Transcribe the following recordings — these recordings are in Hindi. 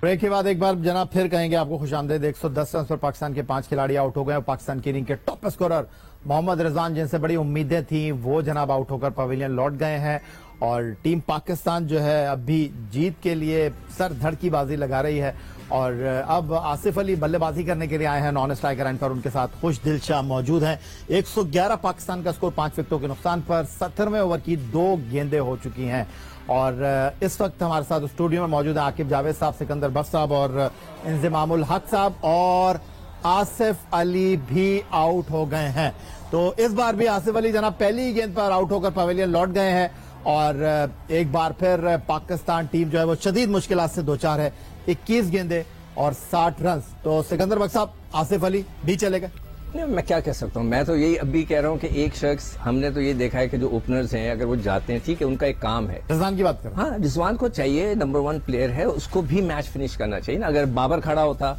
ब्रेक के बाद एक बार जनाब फिर कहेंगे आपको खुशामदीद। 110 रन पर पाकिस्तान के 5 खिलाड़ी आउट हो गए और पाकिस्तान की इनिंग के टॉप स्कोरर मोहम्मद रिजवान, जिनसे बड़ी उम्मीदें थी, वो जनाब आउट होकर पवेलियन लौट गए हैं। और टीम पाकिस्तान जो है अब भी जीत के लिए सर धड़ की बाजी लगा रही है। और अब आसिफ अली बल्लेबाजी करने के लिए आए हैं नॉन स्ट्राइकर एंड पर। उनके साथ खुश दिल शाह मौजूद हैं। 111 पाकिस्तान का स्कोर 5 विकेटों के नुकसान पर। 17वें ओवर की 2 गेंदें हो चुकी हैं। और इस वक्त हमारे साथ स्टूडियो में मौजूद है आकिब जावेद साहब, सिकंदर बख्श साहब और इंजमामुल हक साहब। और आसिफ अली भी आउट हो गए हैं। तो इस बार भी आसिफ अली जनाब पहली ही गेंद पर आउट होकर पवेलियन लौट गए हैं। और एक बार फिर पाकिस्तान टीम जो है वो शदीद मुश्किलात से दो चार है। 21 गेंदें और 60 रन। तो सिकंदर बख्श साहब, आसिफ अली भी चले गए। नहीं, मैं क्या कह सकता हूँ। मैं तो यही अभी कह रहा हूँ कि एक शख्स, हमने तो ये देखा है कि जो ओपनर्स हैं अगर वो जाते हैं, ठीक है, उनका एक काम है। रिजवान की बात करें, हाँ, रिजवान को चाहिए, नंबर 1 प्लेयर है, उसको भी मैच फिनिश करना चाहिए ना। अगर बाबर खड़ा होता,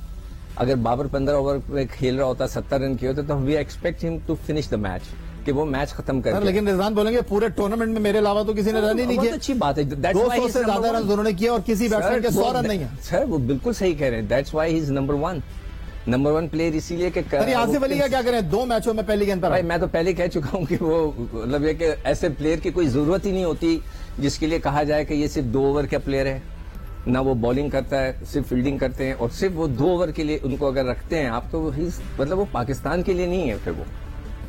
अगर बाबर 15 ओवर में खेल रहा होता, 70 रन किए होते, तो we expect him to finish the match, कि वो मैच खत्म कर। लेकिन रिजवान बोलेंगे पूरे टूर्नामेंट में मेरे अलावा तो किसी ने रन ही नहीं किया। अच्छी बात है, 200 से ज्यादा रन उन्होंने किए और किसी बैट्समैन के 100 रन नहीं है। सर वो बिल्कुल सही कह रहे हैं। That's why he is number 1 player, इसीलिए कि आसिफ अली का क्या करें, 2 मैचों में पहली गेंद पर। भाई मैं तो पहले कह चुका हूं कि वो मतलब ये कि ऐसे प्लेयर की कोई जरूरत ही नहीं होती जिसके लिए कहा जाए कि ये सिर्फ 2 ओवर का प्लेयर है। ना वो बॉलिंग करता है, सिर्फ फील्डिंग करते हैं, और सिर्फ वो 2 ओवर के लिए उनको अगर रखते हैं आप, तो मतलब वो पाकिस्तान के लिए नहीं है। फिर वो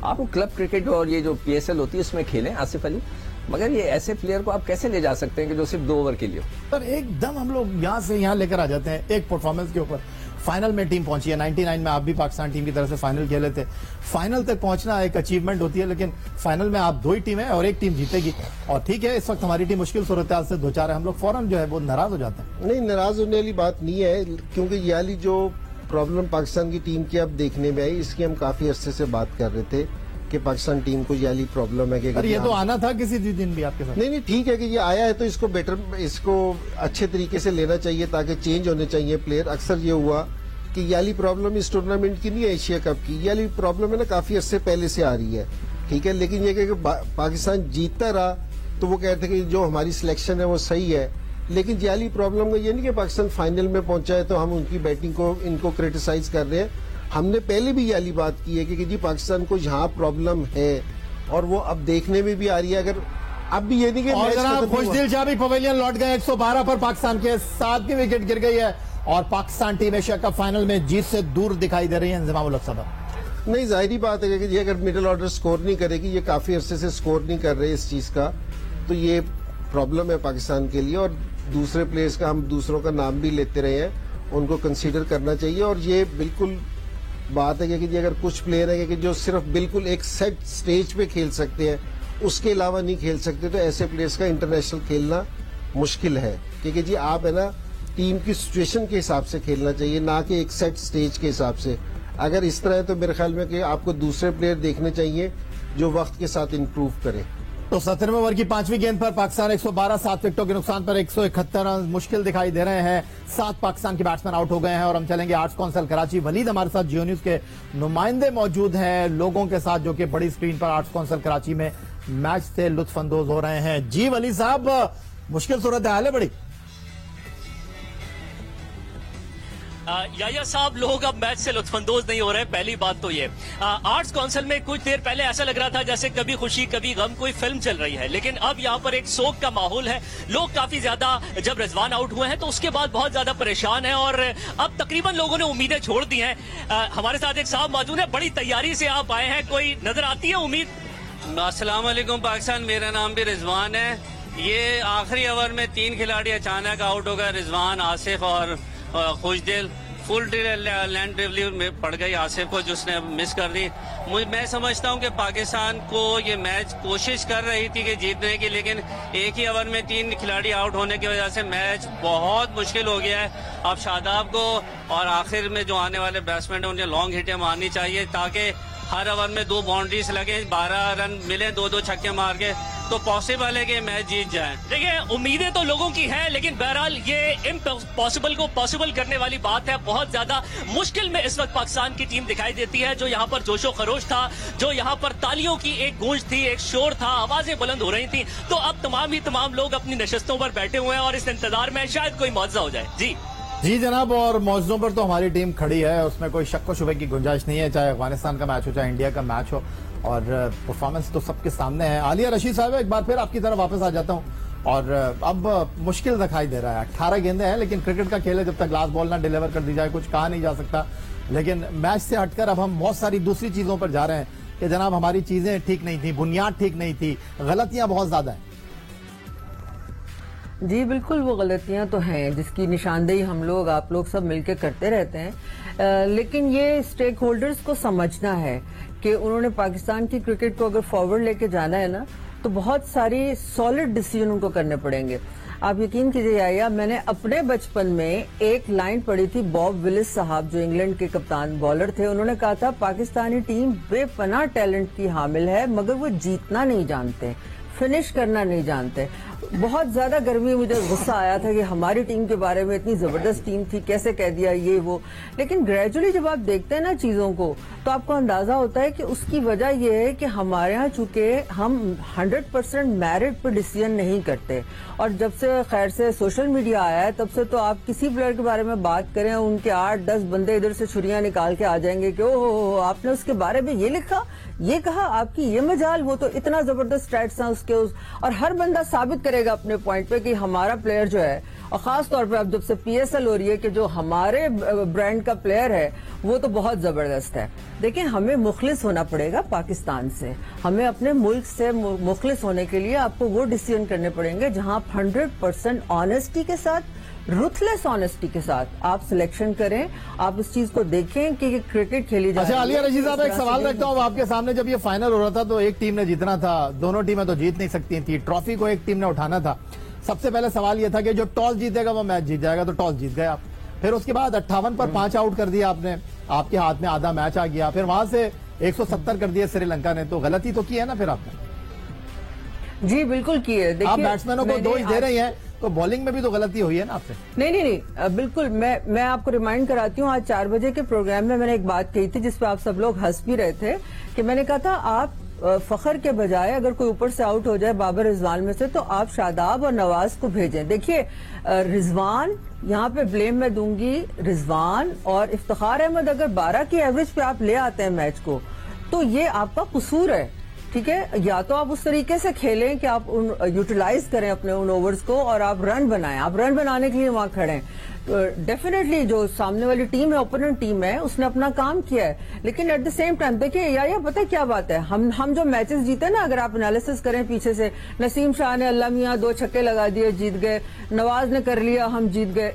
आप क्लब क्रिकेट और ये जो PSL होती है उसमें खेलें आसिफ अली, मगर ये ऐसे प्लेयर को आप कैसे ले जा सकते हैं कि जो सिर्फ 2 ओवर के लिए। सर एकदम हम लोग यहाँ से यहाँ लेकर आ जाते हैं एक परफॉर्मेंस के ऊपर। फाइनल में टीम पहुंची है, 99 में आप भी पाकिस्तान टीम की तरफ से फाइनल खेले थे। फाइनल तक पहुंचना एक अचीवमेंट होती है, लेकिन फाइनल में आप 2 ही टीम है और एक टीम जीतेगी। और ठीक है, इस वक्त हमारी टीम मुश्किल सूरत से दो चार है, हम लोग फौरन जो है वो नाराज हो जाते हैं। नहीं, नाराज होने वाली बात नहीं है, क्योंकि ये वाली जो प्रॉब्लम पाकिस्तान की टीम की अब देखने में आई, इसकी हम काफी अरसे से बात कर रहे थे कि पाकिस्तान टीम को ये वाली प्रॉब्लम है कि ये तो आना था किसी दिन भी आपके साथ। नहीं, ठीक है कि ये आया है तो इसको अच्छे तरीके से लेना चाहिए, ताकि चेंज होने चाहिए प्लेयर। अक्सर ये हुआ कि ये वाली प्रॉब्लम इस टूर्नामेंट की नहीं है, एशिया कप की। ये वाली प्रॉब्लम है ना, काफी अरसे पहले से आ रही है, ठीक है। लेकिन ये कि पाकिस्तान जीतता रहा तो वो कहते हैं कि जो हमारी सिलेक्शन है वो सही है। लेकिन ये वाली प्रॉब्लम का ये नहीं कि पाकिस्तान फाइनल में पहुंचा है तो हम उनकी बैटिंग को इनको क्रिटिसाइज कर रहे हैं। हमने पहले भी ये वाली बात की है कि जी पाकिस्तान को यहाँ प्रॉब्लम है और वो अब देखने में भी आ रही है। अगर अब भी ये नहीं कि खुशदिल शाह भी पवेलियन लौट गए। 112 पर पाकिस्तान के 7वीं विकेट गिर गई है और Pakistan team Asia cup final में जीत से दूर दिखाई दे रही है। इंजमामुल हक साहब, नहीं, जाहिर बात है कि ये अगर मिडिल ऑर्डर स्कोर नहीं करेगी, ये काफी अरसे से स्कोर नहीं कर रहे इस चीज का, तो ये प्रॉब्लम है पाकिस्तान के लिए। और दूसरे प्लेयर्स का हम दूसरों का नाम भी लेते रहे हैं, उनको कंसीडर करना चाहिए। और ये बिल्कुल बात है कि अगर कुछ प्लेयर है कि जो सिर्फ बिल्कुल एक सेट स्टेज पे खेल सकते हैं, उसके अलावा नहीं खेल सकते, तो ऐसे प्लेयर्स का इंटरनेशनल खेलना मुश्किल है। क्योंकि जी आप है ना, टीम की सिचुएशन के हिसाब से खेलना चाहिए, ना कि एक सेट स्टेज के हिसाब से। अगर इस तरह है तो मेरे ख्याल में कि आपको दूसरे प्लेयर देखने चाहिए जो वक्त के साथ इंप्रूव करें। तो 17वें ओवर की 5वीं गेंद पर पाकिस्तान 112, 7 विकेटों के नुकसान पर 171 रन मुश्किल दिखाई दे रहे हैं। 7 पाकिस्तान के बैट्समैन आउट हो गए हैं। और हम चलेंगे आर्ट्स काउंसिल कराची। वलीद हमारे साथ जियो न्यूज के नुमाइंदे मौजूद हैं लोगों के साथ, जो कि बड़ी स्क्रीन पर आर्ट्स काउंसिल कराची में मैच से लुत्फानंदोज हो रहे हैं। जी वलीद साहब, मुश्किल सूरत हाल है बड़ी। याया साहब, लोग अब मैच से लुत्फानंदोज नहीं हो रहे। पहली बात तो ये, आर्ट्स काउंसिल में कुछ देर पहले ऐसा लग रहा था जैसे कभी खुशी कभी गम कोई फिल्म चल रही है, लेकिन अब यहाँ पर एक शोक का माहौल है। लोग काफी ज्यादा, जब रिजवान आउट हुए हैं तो उसके बाद बहुत ज्यादा परेशान है और अब तकरीबन लोगों ने उम्मीदें छोड़ दी हैं। हमारे साथ एक साहब मौजूद है, बड़ी तैयारी से आप आए हैं, कोई नजर आती है उम्मीद? अस्सलाम वालेकुम पाकिस्तान, मेरा नाम भी रिजवान है। ये आखिरी ओवर में 3 खिलाड़ी अचानक आउट हो गए, रिजवान, आसिफ और खुशदिल। फुल लैंड डिलीवरी में पड़ गई आसिफ को, जिसने मिस कर दी। मैं समझता हूं कि पाकिस्तान को ये मैच कोशिश कर रही थी कि जीतने की, लेकिन एक ही ओवर में 3 खिलाड़ी आउट होने की वजह से मैच बहुत मुश्किल हो गया है। अब शादाब को और आखिर में जो आने वाले बैट्समैन है उन्हें लॉन्ग हिटें मारनी चाहिए, ताकि हर ओवर में 2 बाउंड्रीज लगे, 12 रन मिले 2-2 छक्के मार के, तो पॉसिबल है कि मैच जीत जाए। देखिए, उम्मीदें तो लोगों की हैं, लेकिन बहरहाल ये इम्पॉसिबल को पॉसिबल करने वाली बात है। बहुत ज्यादा मुश्किल में इस वक्त पाकिस्तान की टीम दिखाई देती है। जो यहाँ पर जोशो खरोश था, जो यहाँ पर तालियों की एक गूंज थी, एक शोर था, आवाजें बुलंद हो रही थी, तो अब तमाम लोग अपनी नशस्तों पर बैठे हुए हैं और इस इंतजार में शायद कोई मुआवजा हो जाए। जी जी जनाब, और मौजों पर तो हमारी टीम खड़ी है, उसमें कोई शक व शुबे की गुंजाइश नहीं है, चाहे अफगानिस्तान का मैच हो चाहे इंडिया का मैच हो, और परफॉर्मेंस तो सबके सामने है। आलिया रशीद साहब, एक बार फिर आपकी तरफ वापस आ जाता हूं, और अब मुश्किल दिखाई दे रहा है। 18 गेंदें हैं, लेकिन क्रिकेट का खेल है, जब तक लास्ट बॉल ना डिलीवर कर दी जाए कुछ कहा नहीं जा सकता। लेकिन मैच से हटकर अब हम बहुत सारी दूसरी चीजों पर जा रहे हैं कि जनाब हमारी चीजें ठीक नहीं थी, बुनियाद ठीक नहीं थी, गलतियां बहुत ज्यादा हैं। जी बिल्कुल, वो गलतियां तो हैं जिसकी निशानदेही हम लोग आप लोग सब मिलकर करते रहते हैं, लेकिन ये स्टेक होल्डर्स को समझना है कि उन्होंने पाकिस्तान की क्रिकेट को अगर फॉरवर्ड लेके जाना है ना, तो बहुत सारी सॉलिड डिसीजन उनको करने पड़ेंगे। आप यकीन कीजिए याया, मैंने अपने बचपन में एक लाइन पढ़ी थी बॉब विलिस साहब, जो इंग्लैंड के कप्तान बॉलर थे। उन्होंने कहा था पाकिस्तानी टीम बेपनाह टैलेंट की हामिल है, मगर वो जीतना नहीं जानते, फिनिश करना नहीं जानते। बहुत ज्यादा गर्मी, मुझे गुस्सा आया था कि हमारी टीम के बारे में, इतनी जबरदस्त टीम थी, कैसे कह दिया ये वो। लेकिन ग्रेजुअली जब आप देखते हैं ना चीजों को, तो आपको अंदाजा होता है कि उसकी वजह यह है कि हमारे यहाँ चूंकि हम 100% मेरिट पर डिसीजन नहीं करते, और जब से खैर से सोशल मीडिया आया है तब से तो आप किसी प्लेयर के बारे में बात करें, उनके 8-10 बंदे इधर से छुरियां निकाल के आ जाएंगे कि ओहो आपने उसके बारे में ये लिखा, ये कहा, आपकी ये मजाल, वो तो इतना जबरदस्त स्टैट्स हैं उसके और हर बंदा साबित करेगा अपने पॉइंट पे कि हमारा प्लेयर जो है, और खास तौर पे अब जब से PSL हो रही है कि जो हमारे ब्रांड का प्लेयर है वो तो बहुत जबरदस्त है। देखिए, हमें मुखलिस होना पड़ेगा पाकिस्तान से, हमें अपने मुल्क से मुखलिस होने के लिए आपको वो डिसीजन करने पड़ेंगे जहां आप 100% ऑनेस्टी के साथ, रुथलेस ऑनेस्टी के साथ आप सिलेक्शन करें, आप इस चीज को देखें कि क्रिकेट खेली जाए। अच्छा आलिया रशीद साहब, एक सवाल रखता हूँ आपके सामने। जब ये फाइनल हो रहा था तो एक टीम ने जीतना था, दोनों टीमें तो जीत नहीं सकती थी, ट्रॉफी को एक टीम ने उठाना था। सबसे पहले सवाल ये था कि जो टॉस जीतेगा वो मैच जीत जाएगा, तो टॉस जीत गए आप। फिर उसके बाद 58 पर 5 आउट कर दिया आपने, आपके हाथ में आधा मैच आ गया, फिर वहां से 170 कर दिए श्रीलंका ने, तो गलती तो की है ना फिर आपने? जी बिल्कुल की है। आप बैट्समैनों को दोष दे रही हैं, तो बॉलिंग में भी तो गलती हुई है ना आपसे? नहीं, बिल्कुल। मैं आपको रिमाइंड कराती हूँ, आज 4 बजे के प्रोग्राम में मैंने एक बात कही थी जिसपे आप सब लोग हंस भी रहे थे, कि मैंने कहा था आप फखर के बजाय अगर कोई ऊपर से आउट हो जाए बाबर रिजवान में से, तो आप शादाब और नवाज को भेजें। देखिए, रिजवान यहाँ पे ब्लेम मैं दूंगी, रिजवान और इफ्तिखार अहमद अगर 12 की एवरेज पे आप ले आते हैं मैच को, तो ये आपका कसूर है, ठीक है। या तो आप उस तरीके से खेलें कि आप यूटिलाइज करें अपने उन ओवर्स को और आप रन बनाएं, आप रन बनाने के लिए वहां खड़े हैं। डेफिनेटली जो सामने वाली टीम है, ओपोनेंट टीम है, उसने अपना काम किया है, लेकिन एट द सेम टाइम देखिए या पता है क्या बात है, हम जो मैचेस जीते ना, अगर आप एनालिसिस करें पीछे से, नसीम शाह ने अल्लाह मियां 2 छक्के लगा दिए, जीत गए, नवाज ने कर लिया, हम जीत गए।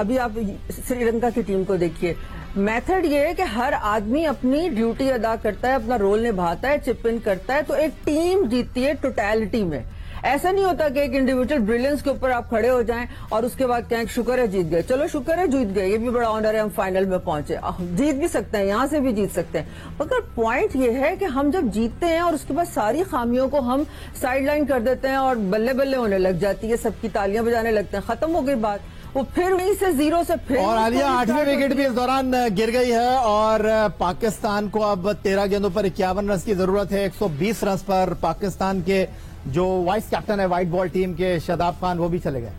अभी आप श्रीलंका की टीम को देखिए, मेथड ये है कि हर आदमी अपनी ड्यूटी अदा करता है, अपना रोल निभाता है, चिप इन करता है, तो एक टीम जीतती है टोटलिटी में। ऐसा नहीं होता कि एक इंडिविजुअल ब्रिलियंस के ऊपर आप खड़े हो जाएं और उसके बाद कहें शुक्र है जीत गए, चलो शुक्र है जीत गए, ये भी बड़ा ऑनर है, हम फाइनल में पहुंचे। जीत भी सकते हैं, यहां से भी जीत सकते हैं, मगर पॉइंट ये है कि हम जब जीतते हैं और उसके बाद सारी खामियों को हम साइड लाइन कर देते हैं और बल्ले बल्ले होने लग जाती है, सबकी तालियां बजाने लगते हैं, खत्म हो गई बात, वो फिर वहीं से 0 से फिर। और आलिया 8वें विकेट भी इस दौरान गिर गई है, और पाकिस्तान को अब 13 गेंदों पर 51 रन की जरूरत है। 120 रन पर पाकिस्तान के जो वाइस कैप्टन है व्हाइट बॉल टीम के, शादाब खान, वो भी चले गए।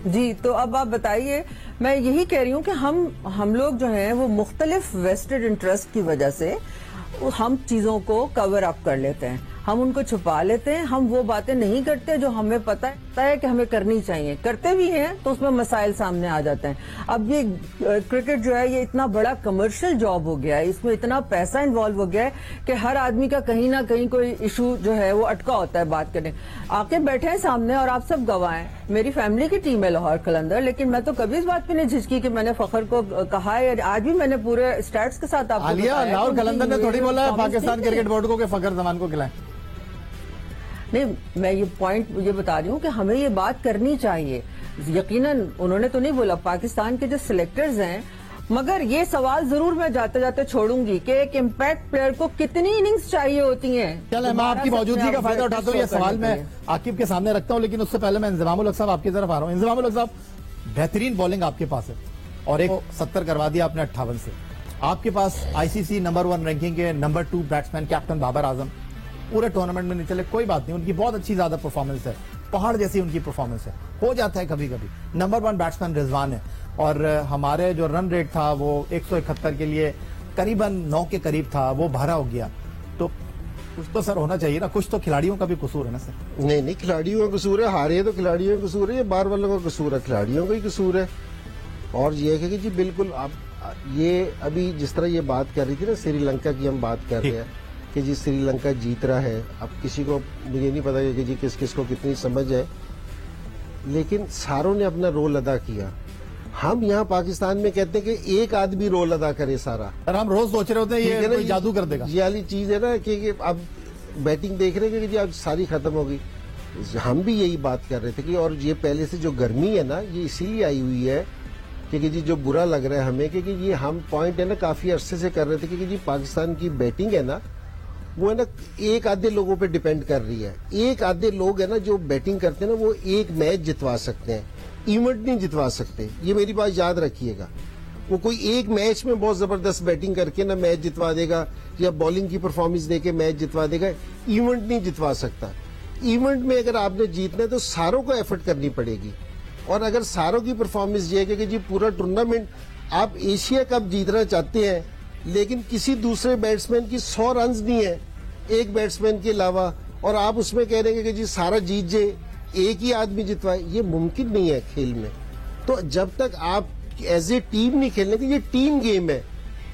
जी, तो अब आप बताइए, मैं यही कह रही हूँ कि हम लोग जो हैं वो मुख्तलिफ वेस्टेड इंटरेस्ट की वजह से हम चीजों को कवर अप कर लेते हैं, हम उनको छुपा लेते हैं, हम वो बातें नहीं करते जो हमें पता है कि हमें करनी चाहिए, करते भी हैं तो उसमें मसाइल सामने आ जाते हैं। अब ये क्रिकेट जो है ये इतना बड़ा कमर्शियल जॉब हो गया है, इसमें इतना पैसा इन्वॉल्व हो गया है कि हर आदमी का कहीं ना कहीं कोई इशू जो है वो अटका होता है बात करने। आके बैठे हैं सामने और आप सब गवाह हैं, मेरी फैमिली की टीम है लाहौर कलंदर, लेकिन मैं तो कभी इस बात पे नहीं झिझकी कि मैंने फखर को कहा है, आज भी मैंने पूरे स्टैट्स के साथ आपको आलिया, लाहौर कलंदर ने थोड़ी बोला है पाकिस्तान क्रिकेट बोर्ड को कि फखर जमान को खिलाएं। नहीं, मैं ये पॉइंट ये बता रही हूँ कि हमें ये बात करनी चाहिए। यकीनन उन्होंने तो नहीं बोला, पाकिस्तान के जो सिलेक्टर्स हैं, मगर ये सवाल जरूर मैं जाते जाते छोड़ूंगी कि एक इम्पैक्ट प्लेयर को कितनी इनिंग्स चाहिए होती हैं। चल, मैं आपकी मौजूदगी का फायदा उठाता हूँ, ये सवाल मैं आकिब के सामने रखता हूँ, लेकिन उससे पहले मैं इंजमामुल हक साहब आपकी तरफ आ रहा हूँ। इंजमामुल हक साहब, बेहतरीन बॉलिंग आपके पास है और एक 70 करवा दिया आपने 58 से। आपके पास ICC नंबर 1 रैंकिंग के number 2 batsman captain Babar Azam पूरे टूर्नामेंट में नहीं चले, कोई बात नहीं, उनकी बहुत अच्छी ज्यादा परफॉर्मेंस है, पहाड़ जैसी उनकी परफॉर्मेंस है, हो जाता है कभी कभी। नंबर 1 बैट्समैन रिजवान है, और हमारे जो रन रेट था वो 171 के लिए करीबन 9 के करीब था, वो भरा हो गया। तो कुछ तो सर होना चाहिए ना, कुछ तो खिलाड़ियों का भी कसूर है ना सर। नहीं, खिलाड़ियों का कसूर है, हारे तो खिलाड़ियों का कसूर है, ये बाहर वालों का कसूर है, खिलाड़ियों का ही कसूर है। और ये है कि जी बिल्कुल आप ये अभी जिस तरह ये बात कर रही थी ना, श्रीलंका की हम बात कर रहे हैं कि जी श्रीलंका जीत रहा है। अब किसी को मुझे नहीं पता कि जी किस किस को कितनी समझ है, लेकिन सारों ने अपना रोल अदा किया। हम यहाँ पाकिस्तान में कहते हैं कि एक आदमी रोल अदा करे सारा। सर हम रोज सोच रहे होते हैं ये कोई जादू कर देगा। ये वाली चीज है ना कि अब बैटिंग देख रहे हैं कि जी अब सारी खत्म हो गई। हम भी यही बात कर रहे थे कि और ये पहले से जो गर्मी है ना, ये इसीलिए आई हुई है कि जी जो बुरा लग रहा है हमें कि ये हम पॉइंट है ना काफी अरसे से कर रहे थे कि जी पाकिस्तान की बैटिंग है ना, वो है ना एक आधे लोगों पे डिपेंड कर रही है। एक आधे लोग है ना जो बैटिंग करते हैं ना, वो एक मैच जितवा सकते हैं, इवेंट नहीं जितवा सकते। ये मेरी बात याद रखिएगा। वो कोई एक मैच में बहुत जबरदस्त बैटिंग करके ना मैच जितवा देगा या बॉलिंग की परफॉर्मेंस देके मैच जितवा देगा, इवेंट नहीं जितवा सकता। इवेंट में अगर आपने जीतना है तो सारों को एफर्ट करनी पड़ेगी। और अगर सारों की परफॉर्मेंस ये है कि जी पूरा टूर्नामेंट आप एशिया कप जीतना चाहते हैं, लेकिन किसी दूसरे बैट्समैन की 100 रन नहीं है एक बैट्समैन के अलावा, और आप उसमें कह रहे हैं कि जी सारा जीत जाए, एक ही आदमी जितवाए, ये मुमकिन नहीं है खेल में। तो जब तक आप एज ए टीम नहीं खेलेंगे, ये टीम गेम है,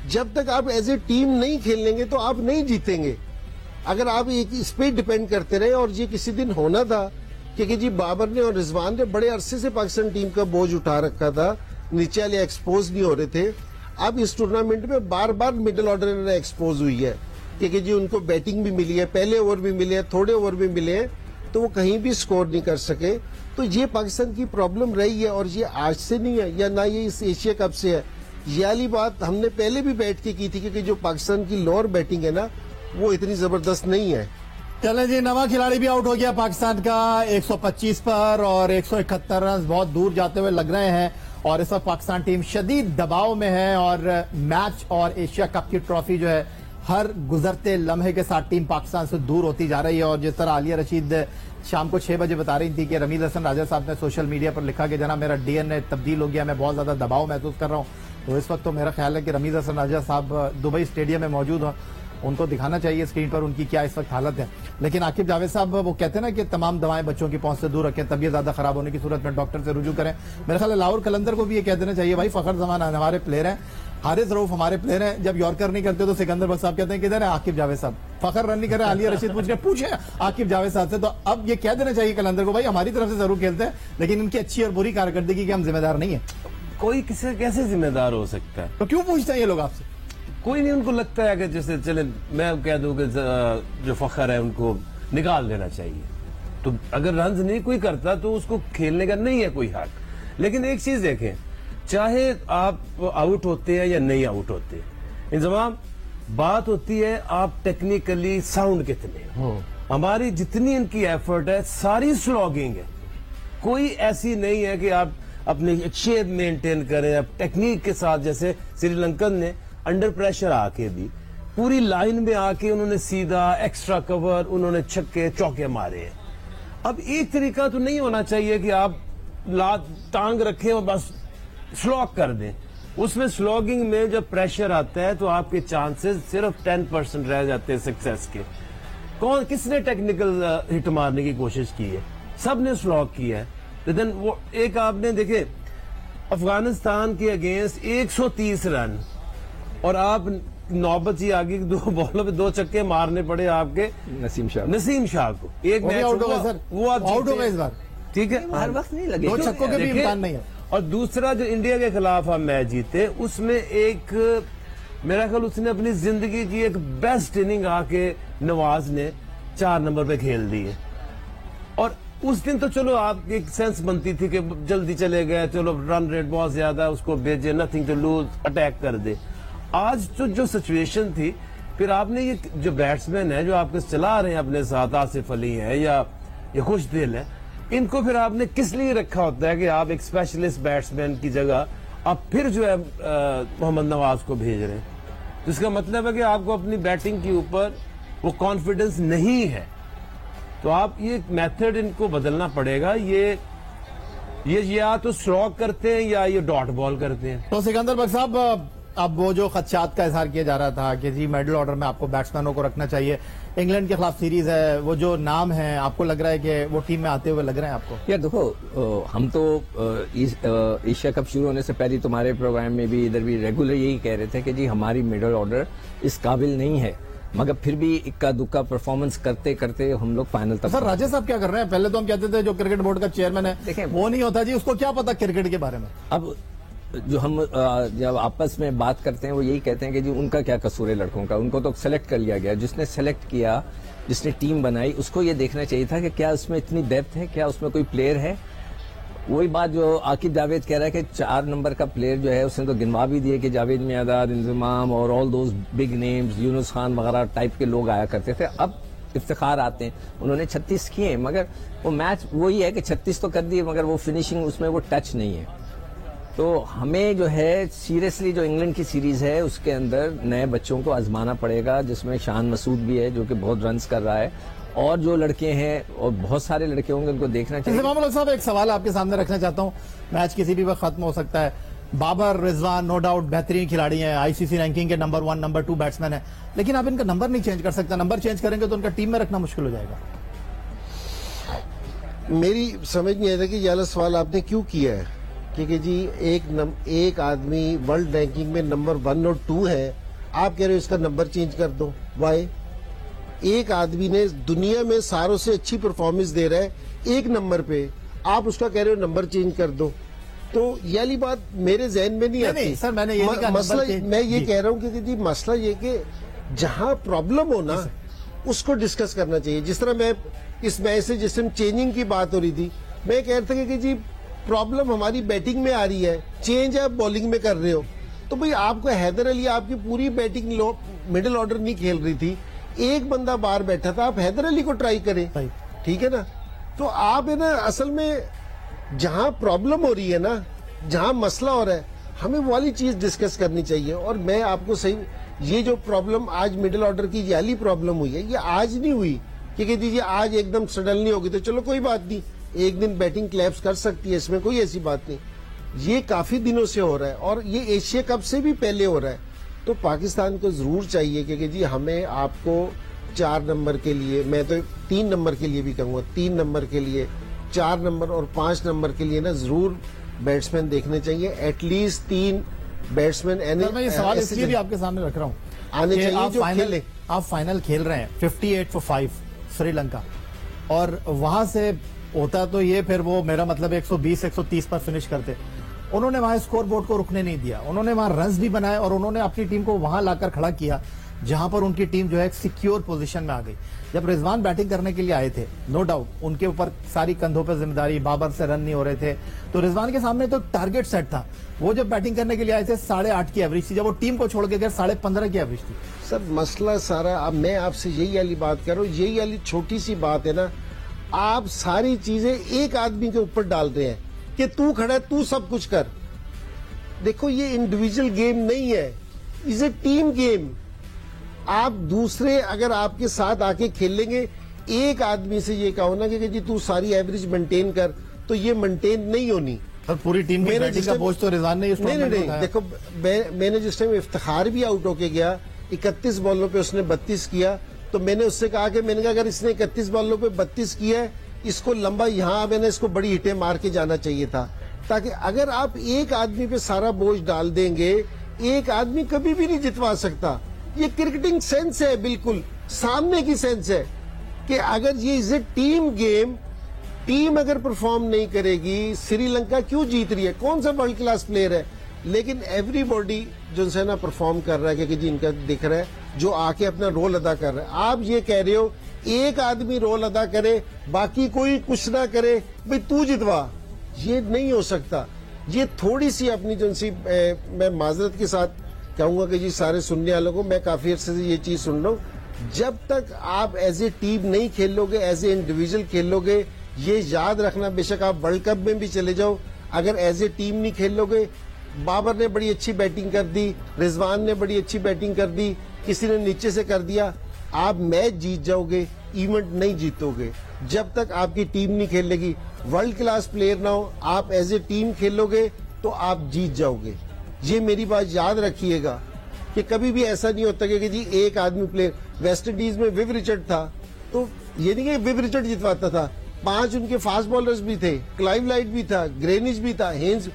जब तक आप एज ए टीम नहीं खेलेंगे तो आप नहीं जीतेंगे। अगर आप एक इस पे डिपेंड करते रहे, और ये किसी दिन होना था क्योंकि जी बाबर ने और रिजवान ने बड़े अरसे से पाकिस्तान टीम का बोझ उठा रखा था, नीचे वाले एक्सपोज नहीं हो रहे थे। अब इस टूर्नामेंट में बार बार मिडिल ऑर्डर एक्सपोज हुई है क्योंकि जी उनको बैटिंग भी मिली है, पहले ओवर भी मिले हैं, थोड़े ओवर भी मिले हैं, तो वो कहीं भी स्कोर नहीं कर सके। तो ये पाकिस्तान की प्रॉब्लम रही है, और ये आज से नहीं है या ना ये इस एशिया कप से है। ये वाली बात हमने पहले भी बैठ के की थी क्योंकि जो पाकिस्तान की लोअर बैटिंग है ना, वो इतनी जबरदस्त नहीं है। चले जी, नवा खिलाड़ी भी आउट हो गया पाकिस्तान का 125 पर, और 171 रन बहुत दूर जाते हुए लग रहे हैं। और इस वक्त पाकिस्तान टीम शदीद दबाव में है, और मैच और एशिया कप की ट्रॉफी जो है हर गुजरते लम्हे के साथ टीम पाकिस्तान से दूर होती जा रही है। और जिस तरह आलिया रशीद शाम को 6 बजे बता रही थी कि रमीज हसन राजा साहब ने सोशल मीडिया पर लिखा कि जनाब मेरा डीएनए तब्दील हो गया, मैं बहुत ज्यादा दबाव महसूस कर रहा हूं। तो इस वक्त तो मेरा ख्याल है कि रमीज हसन राजा साहब दुबई स्टेडियम में मौजूद हो, उनको दिखाना चाहिए स्क्रीन पर उनकी क्या इस वक्त हालत है। लेकिन आकिब जावेद साहब वो कहते हैं ना कि तमाम दवाएं बच्चों की पहुंच से दूर रखें, तबीयत ज्यादा खराब होने की सूरत में डॉक्टर से रुजू करें। मेरे ख्याल है लाहौर कलंदर को भी ये कह देना चाहिए, भाई फखर जमान हमारे प्लेयर हैं, हारिस रऊफ हमारे प्लेयर हैं, जब यॉर्कर नहीं करते तो सिकंदर बख्श साहब कहते हैं किधर है आकिब जावेद साहब, फखर रन नहीं कर रहे, आलिया रशीद पूछे आकिब जावेद साहब से। तो अब ये कह देना चाहिए कलंदर को, भाई हमारी तरफ से जरूर खेलते हैं, लेकिन इनकी अच्छी और बुरी कारकर्दगी के हम जिम्मेदार नहीं है। कोई किसी कैसे जिम्मेदार हो सकता है? तो क्यों पूछते हैं ये लोग आपसे? कोई नहीं, उनको लगता है कि जैसे चले मैं कह दूं कि जो फखर है उनको निकाल देना चाहिए। तो अगर रन नहीं कोई करता तो उसको खेलने का नहीं है कोई हक। लेकिन एक चीज देखें, चाहे आप आउट होते हैं या नहीं आउट होते, इंजमाम बात होती है आप टेक्निकली साउंड कितने हो। हमारी जितनी इनकी एफर्ट है सारी स्लॉगिंग है, कोई ऐसी नहीं है कि आप अपनी शेप मेंटेन करें। अब टेक्निक के साथ जैसे श्रीलंकन ने अंडर प्रेशर आके भी पूरी लाइन में आके उन्होंने सीधा एक्स्ट्रा कवर, उन्होंने छक्के चौके मारे हैं। अब एक तरीका तो नहीं होना चाहिए कि आप लात टांग रखें और बस स्लॉग कर दें। उसमें स्लॉगिंग में जब प्रेशर आता है तो आपके चांसेस सिर्फ 10% रह जाते हैं सक्सेस के। कौन किसने टेक्निकल हिट मारने की कोशिश की है? सब ने स्लॉग किया है। तो देन वो एक आपने देखे अफगानिस्तान के अगेंस्ट 130 रन, और आप नौबत ही आगे 2 बॉलों पे 2 छक्के मारने पड़े आपके नसीम शाह को। एक मैच आउट हो गए सर, वो आप आउट हो गए इस बार, ठीक है, हर वक्त नहीं लगे, 2 छक्कों के भी इम्कान नहीं है। और दूसरा जो इंडिया के खिलाफ हम मैच जीते, उसमें एक मेरा ख्याल उसने अपनी जिंदगी की एक बेस्ट इनिंग आके नवाज ने 4 नंबर पे खेल दी है। और उस दिन तो चलो आपकी एक सेंस बनती थी कि जल्दी चले गए, चलो रन रेट बहुत ज्यादा, उसको भेजे, नथिंग टू लूज, अटैक कर दे। आज तो जो सिचुएशन थी, फिर आपने ये जो बैट्समैन है जो आपके चला रहे हैं अपने साथ, आसिफ अली है या ये खुशदिल है, इनको फिर आपने किस लिए रखा होता है कि आप एक स्पेशलिस्ट बैट्समैन की जगह आप फिर जो है मोहम्मद नवाज को भेज रहे हैं? तो इसका मतलब है कि आपको अपनी बैटिंग के ऊपर वो कॉन्फिडेंस नहीं है। तो आप ये मेथड इनको बदलना पड़ेगा। ये ये या तो स्ट्रोक करते हैं या ये डॉट बॉल करते हैं। तो सिकंदर बख्श साहब, अब वो जो खदशात का इजहार किया जा रहा था कि जी मिडिल ऑर्डर में आपको बैट्समैनों को रखना चाहिए, इंग्लैंड के खिलाफ सीरीज है, वो जो नाम है आपको लग रहा है कि वो टीम में आते हुए लग रहे हैं आपको? यार देखो, हम तो एशिया कप शुरू होने से पहले तुम्हारे प्रोग्राम में भी, इधर भी रेगुलर यही कह रहे थे कि जी हमारी मिडिल ऑर्डर इस काबिल नहीं है, मगर फिर भी इक्का दुक्का परफॉर्मेंस करते करते हम लोग फाइनल तक। सर राजेश साहब क्या कर रहे हैं? पहले तो हम कहते थे जो क्रिकेट बोर्ड का चेयरमैन है देखें, वो नहीं होता जी, उसको क्या पता क्रिकेट के बारे में। अब जो हम जब आपस में बात करते हैं वो यही कहते हैं कि जी उनका क्या कसूर है लड़कों का, उनको तो सेलेक्ट कर लिया गया, जिसने सेलेक्ट किया, जिसने टीम बनाई, उसको ये देखना चाहिए था कि क्या उसमें इतनी डेप्थ है, क्या उसमें कोई प्लेयर है। वही बात जो आकिब जावेद कह रहा है कि 4 नंबर का प्लेयर जो है उसने तो गिनवा भी दिए कि जावेद मियादाद, इंजमाम और all those big names, Yunus Khan वगैरह टाइप के लोग आया करते थे। अब इफ्तिखार आते हैं, उन्होंने 36 किए, मगर वो मैच वही है कि 36 तो कर दिए, मगर वो फिनिशिंग उसमें वो टच नहीं है। तो हमें जो है सीरियसली जो इंग्लैंड की सीरीज है उसके अंदर नए बच्चों को आजमाना पड़ेगा, जिसमें शान मसूद भी है जो कि बहुत रन्स कर रहा है, और जो लड़के हैं और बहुत सारे लड़के होंगे उनको देखना चाहिए। मामूल साहब, एक सवाल आपके सामने रखना चाहता हूँ, मैच किसी भी वक्त खत्म हो सकता है। बाबर रिजवान नो डाउट बेहतरीन खिलाड़ी हैं, आईसीसी रैंकिंग के नंबर 1 नंबर 2 बैट्समैन है, लेकिन आप इनका नंबर नहीं चेंज कर सकते। नंबर चेंज करेंगे तो उनका टीम में रखना मुश्किल हो जाएगा। मेरी समझ नहीं आता कि ये वाला सवाल आपने क्यों किया है, क्योंकि जी एक आदमी वर्ल्ड रैंकिंग में नंबर 1 और 2 है, आप कह रहे हो इसका नंबर चेंज कर दो। वाई? एक आदमी ने दुनिया में सारों से अच्छी परफॉर्मेंस दे रहा है, 1 नंबर पे, आप उसका कह रहे हो नंबर चेंज कर दो। तो ये वाली बात मेरे जहन में नहीं आती। नहीं सर, मैंने ये नहीं कहा मसला, मैं ये कह रहा हूँ कि जी मसला ये कि जहां प्रॉब्लम हो ना उसको डिस्कस करना चाहिए। जिस तरह मैं इस मैच से जिस टाइम चेंजिंग की बात हो रही थी, मैं कह रहा था कि जी प्रॉब्लम हमारी बैटिंग में आ रही है, चेंज आप बॉलिंग में कर रहे हो, तो भाई आपको हैदर अली आपकी पूरी बैटिंग मिडिल ऑर्डर नहीं खेल रही थी, एक बंदा बाहर बैठा था, आप हैदर अली को ट्राई करें, ठीक है ना। तो आप है ना, असल में जहां प्रॉब्लम हो रही है ना, जहां मसला हो रहा है, हमें वो वाली चीज डिस्कस करनी चाहिए। और मैं आपको सही, ये जो प्रॉब्लम आज मिडिल ऑर्डर की ये वाली प्रॉब्लम हुई है, ये आज नहीं हुई कि कह दीजिए आज एकदम सडनली होगी तो चलो कोई बात नहीं, एक दिन बैटिंग क्लैप्स कर सकती है, इसमें कोई ऐसी बात नहीं। ये काफी दिनों से हो रहा है और ये एशिया कप से भी पहले हो रहा है। तो पाकिस्तान को जरूर चाहिए कि जी हमें आपको 4 नंबर के लिए, मैं तो 3 नंबर के लिए भी कहूंगा, 3 नंबर के लिए, 4 नंबर और 5 नंबर के लिए ना जरूर बैट्समैन देखने चाहिए, एटलीस्ट 3 बैट्समैन। मैं ये सवाल इसलिए भी आपके सामने रख रहा हूँ, आने चाहिए जो खेले। आप फाइनल खेल रहे हैं 58 for 5 श्रीलंका, और वहां से होता तो ये, फिर वो मेरा मतलब 120-130 पर फिनिश करते। उन्होंने वहां स्कोर बोर्ड को रुकने नहीं दिया, उन्होंने वहां रन्स भी बनाए और उन्होंने अपनी टीम को वहां लाकर खड़ा किया जहां पर उनकी टीम जो है एक सिक्योर पोजीशन में आ गई। जब रिजवान बैटिंग करने के लिए आए थे, नो डाउट उनके ऊपर सारी कंधों पर जिम्मेदारी, बाबर से रन नहीं हो रहे थे, तो रिजवान के सामने तो टारगेट सेट था। वो जब बैटिंग करने के लिए आए थे 8.5 की एवरेज थी, जब वो टीम को छोड़ के गए 15.5 की एवरेज थी। सर मसला सारा, अब मैं आपसे यही वाली बात कर रहा हूँ, यही वाली छोटी सी बात है ना, आप सारी चीजें एक आदमी के ऊपर डाल रहे हैं कि तू खड़ा है, तू सब कुछ कर। देखो ये इंडिविजुअल गेम नहीं है, इज ए टीम गेम। आप दूसरे अगर आपके साथ आके खेलेंगे, एक आदमी से ये कहो ना कि जी तू सारी एवरेज मेंटेन कर, तो ये मेंटेन नहीं होनी। और पूरी टीम की बैटिंग का बोझ तो रिजवान ने नहीं, देखो मैंने जिस टाइम इफ्तिखार भी आउट होके गया, 31 बॉलों पे उसने 32 किया, तो मैंने उससे कहा कि मैंने कहा अगर इसने 31 बॉलों पे 32 किया है, इसको लंबा यहाँ मैंने इसको बड़ी हिटें मार के जाना चाहिए था, ताकि अगर आप एक आदमी पे सारा बोझ डाल देंगे, एक आदमी कभी भी नहीं जितवा सकता। ये क्रिकेटिंग सेंस है, बिल्कुल सामने की सेंस है कि अगर ये is a team game, team अगर परफॉर्म नहीं करेगी, श्रीलंका क्यों जीत रही है, कौन सा वर्ल्ड क्लास प्लेयर है, लेकिन एवरीबॉडी जो है ना परफॉर्म कर रहा है कि जी इनका दिख रहा है, जो आके अपना रोल अदा कर रहा है। आप ये कह रहे हो एक आदमी रोल अदा करे, बाकी कोई कुछ ना करे, भाई तू जितवा, ये नहीं हो सकता। ये थोड़ी सी अपनी जो सी, मैं माजरत के साथ कहूंगा कि जी सारे सुनने वालों को, मैं काफी अर्से से ये चीज सुन रहा हूँ, जब तक आप एज ए टीम नहीं खेलोगे, एज ए इंडिविजुअल खेलोगे, ये याद रखना, बेशक आप वर्ल्ड कप में भी चले जाओ, अगर एज ए टीम नहीं खेलोगे, बाबर ने बड़ी अच्छी बैटिंग कर दी, रिजवान ने बड़ी अच्छी बैटिंग कर दी, किसी ने नीचे से कर दिया, आप मैच जीत जाओगे, इवेंट नहीं जीतोगे। जब तक आपकी टीम नहीं खेलेगी, वर्ल्ड क्लास प्लेयर ना हो, आप एज ए टीम खेलोगे तो आप जीत जाओगे। ये मेरी बात याद रखिएगा कि कभी भी ऐसा नहीं होता कि जी एक आदमी प्लेयर, वेस्ट इंडीज में विव रिचर्ड था तो ये नहीं कि विव रिचर्ड जितवाता था, 5 उनके फास्ट बॉलर्स भी थे, क्लाइव लाइट भी था, ग्रेनिज भी था, हेन्स।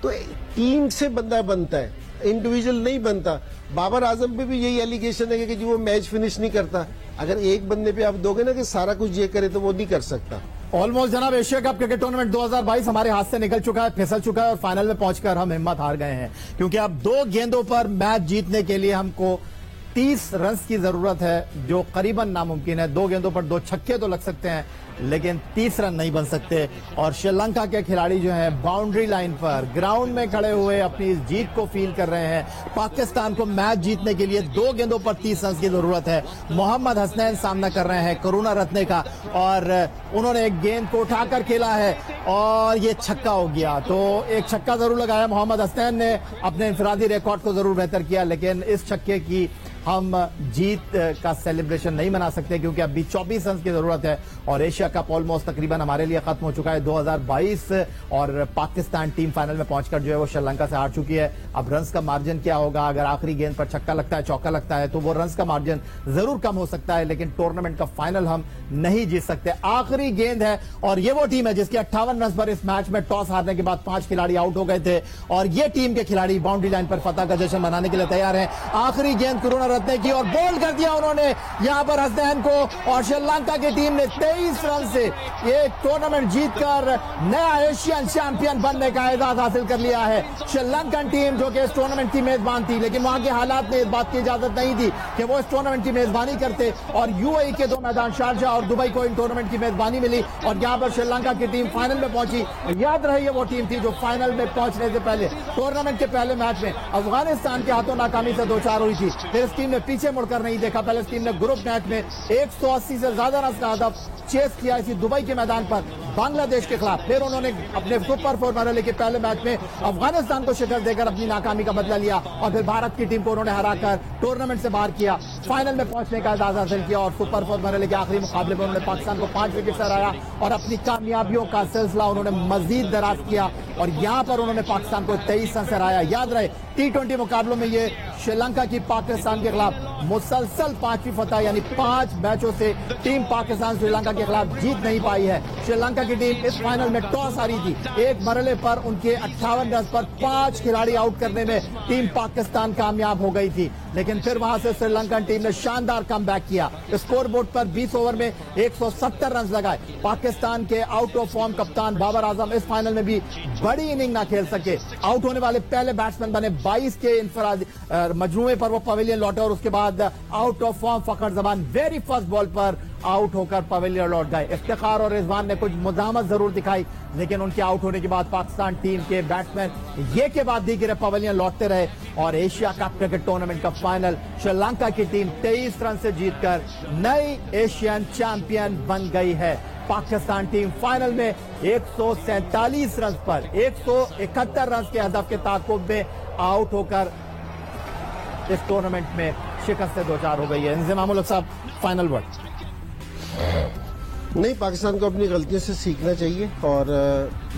तो टीम से बंदा बनता है, इंडिविजुअल नहीं बनता। बाबर आजम पे भी यही एलिगेशन है कि जी वो मैच फिनिश नहीं करता। अगर एक बंदे पे आप दोगे ना कि सारा कुछ ये करे तो वो नहीं कर सकता। ऑलमोस्ट जनाब एशिया कप क्रिकेट टूर्नामेंट 2022 हमारे हाथ से निकल चुका है, फिसल चुका है और फाइनल में पहुंचकर हम हिम्मत हार गए हैं, क्योंकि अब 2 गेंदों पर मैच जीतने के लिए हमको 30 रन की जरूरत है, जो करीबन नामुमकिन है। 2 गेंदों पर 2 छक्के तो लग सकते हैं, लेकिन 30 रन नहीं बन सकते। और श्रीलंका के खिलाड़ी जो हैं बाउंड्री लाइन पर ग्राउंड में खड़े हुए अपनी इस जीत को फील कर रहे हैं। पाकिस्तान को मैच जीतने के लिए 2 गेंदों पर 30 रन की जरूरत है। मोहम्मद हसनैन सामना कर रहे हैं करुणा रत्ने का, और उन्होंने एक गेंद को उठाकर खेला है और ये छक्का हो गया। तो एक छक्का जरूर लगाया मोहम्मद हसनैन ने, अपने इंफरादी रिकॉर्ड को जरूर बेहतर किया, लेकिन इस छक्के की हम जीत का सेलिब्रेशन नहीं मना सकते, क्योंकि अभी 24 रन की जरूरत है और एशिया कप ऑलमोस्ट तकरीबन हमारे लिए खत्म हो चुका है 2022, और पाकिस्तान टीम फाइनल में पहुंचकर जो है वो श्रीलंका से हार चुकी है। अब रन्स का मार्जिन क्या होगा? अगर आखिरी गेंद पर छक्का लगता है, चौका लगता है, तो वो रन्स का मार्जिन जरूर कम हो सकता है, लेकिन टूर्नामेंट का फाइनल हम नहीं जीत सकते। आखिरी गेंद है और ये वो टीम है जिसके 58 रन पर इस मैच में टॉस हारने के बाद 5 खिलाड़ी आउट हो गए थे, और ये टीम के खिलाड़ी बाउंड्री लाइन पर फतह का जश्न मनाने के लिए तैयार हैं। आखिरी गेंद करुणा रत्ने की और बोल्ड कर दिया उन्होंने यहां पर हसनैन को, और श्रीलंका की टीम ने 23 रन से ये टूर्नामेंट जीतकर नया एशियन चैंपियन बनने का एजाज हासिल कर लिया है। श्रीलंकन टीम जो कि इस टूर्नामेंट की मेजबान थी, लेकिन वहां के हालात में इस बात की इजाजत नहीं थी कि वो इस टूर्नामेंट की मेजबानी करते, और यूएई के 2 मैदान शारजाह और दुबई को इन टूर्नामेंट की मेजबानी मिली, और यहां पर श्रीलंका की टीम फाइनल में पहुंची। याद रहे ये वो टीम थी जो फाइनल में पहुंचने से पहले टूर्नामेंट के पहले मैच में अफगानिस्तान के हाथों नाकामी से 2-4 हुई थी। फिर इस टीम ने पीछे मुड़कर नहीं देखा, पहले इस टीम ने ग्रुप मैच में 180 से ज्यादा रन का हदफ चेस किया इसी दुबई के मैदान पर बांग्लादेश के खिलाफ। फिर उन्होंने अपने सुपर 4 मरहले के पहले मैच में अफगानिस्तान को शिकस्त देकर अपनी नाकामी का बदला लिया, और फिर भारत की टीम को उन्होंने हराकर टूर्नामेंट से बाहर किया, फाइनल में पहुंचने का एजाज हासिल किया, और सुपर 4 मरहले के आखिरी मुकाबले में उन्होंने पाकिस्तान को 5 विकेट से हराया, और अपनी कामयाबियों का सिलसिला उन्होंने मजीद दराज किया, और यहां पर उन्होंने पाकिस्तान को 23 रन से हराया। याद रहे T20 मुकाबलों में ये श्रीलंका की पाकिस्तान के खिलाफ मुसलसल 5वीं फतह, यानी 5 मैचों से टीम पाकिस्तान श्रीलंका के खिलाफ जीत नहीं पाई है। श्रीलंका की टीम इस फाइनल में टॉस हारी थी, एक मरहले पर उनके 58 रन पर 5 खिलाड़ी आउट करने में टीम पाकिस्तान कामयाब हो गई थी, लेकिन फिर वहां से श्रीलंकन टीम ने शानदार कमबैक किया। स्कोर बोर्ड पर 20 ओवर में 170 रन लगाए। पाकिस्तान के आउट ऑफ फॉर्म कप्तान बाबर आजम इस फाइनल में भी बड़ी इनिंग ना खेल सके, आउट होने वाले पहले बैट्समैन बने। 22 के इनफरादी मजमूए पर वो पवेलियन लौटे, और उसके बाद out of form Fakhar Zaman very first ball पर आउट होकर पवेलियन लौट गए। इफ्तिखार और रिजवान ने कुछ मुजामत जरूर दिखाई, लेकिन उनके आउट होने के बाद पाकिस्तान टीम के बैट्समैन ये के बाद दी गिरे पवेलियन लौटते रहे, और एशिया कप क्रिकेट टूर्नामेंट का फाइनल श्रीलंका की टीम 23 रन से जीतकर नई एशियन चैंपियन बन गई है। पाकिस्तान टीम फाइनल में 147 रन पर 171 रन के हदफ के ताकुब में आउट होकर इस टूर्नामेंट में शिकस्त से 2-4 हो गई है। इंज़मामुल हक साहब, फाइनल वर्ड। नहीं, पाकिस्तान को अपनी गलतियों से सीखना चाहिए, और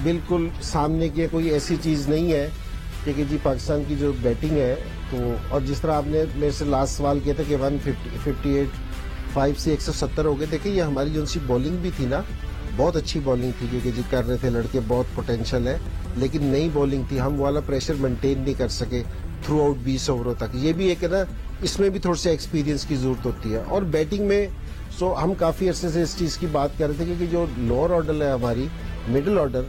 बिल्कुल सामने की कोई ऐसी चीज नहीं है कि जी पाकिस्तान की जो बैटिंग है तो, और जिस तरह आपने मेरे से लास्ट सवाल किया था कि 158 से 170 हो गए, देखिए ये हमारी जो सी बॉलिंग भी थी ना, बहुत अच्छी बॉलिंग थी, क्योंकि जी कर रहे थे लड़के, बहुत पोटेंशियल है, लेकिन नई बॉलिंग थी, हम वाला प्रेशर मेंटेन नहीं कर सके थ्रू आउट 20 ओवरों तक। ये भी एक है ना, इसमें भी थोड़ा सा एक्सपीरियंस की जरूरत होती है। और बैटिंग में हम काफी अरसे से इस चीज की बात कर रहे थे, क्योंकि जो लोअर ऑर्डर है हमारी, मिडिल ऑर्डर,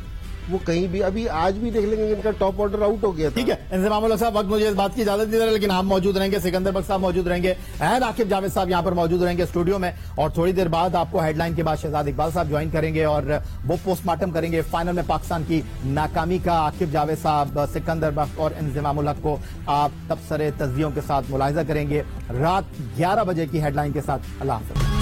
वो कहीं भी अभी आज भी देख लेंगे इनका टॉप ऑर्डर आउट हो गया था। ठीक है इंज़मामुल हक साहब, वक्त मुझे इस बात की इजाजत नहीं दे रहा, लेकिन हम मौजूद रहेंगे, सिकंदर बख्श साहब मौजूद रहेंगे, एंड आकिब जावेद साहब यहाँ पर मौजूद रहेंगे स्टूडियो में, और थोड़ी देर बाद आपको हेडलाइन के बाद शहजाद इकबाल साहब ज्वाइन करेंगे और वो पोस्टमार्टम करेंगे फाइनल में पाकिस्तान की नाकामी का। आकिब जावेद साहब, सिकंदर बख्श और इंज़मामुल हक को आप तबसरे तस्दियों के साथ मुलाहिजा करेंगे रात 11 बजे की हेडलाइन के साथ। अल्लाह हाफ़िज़।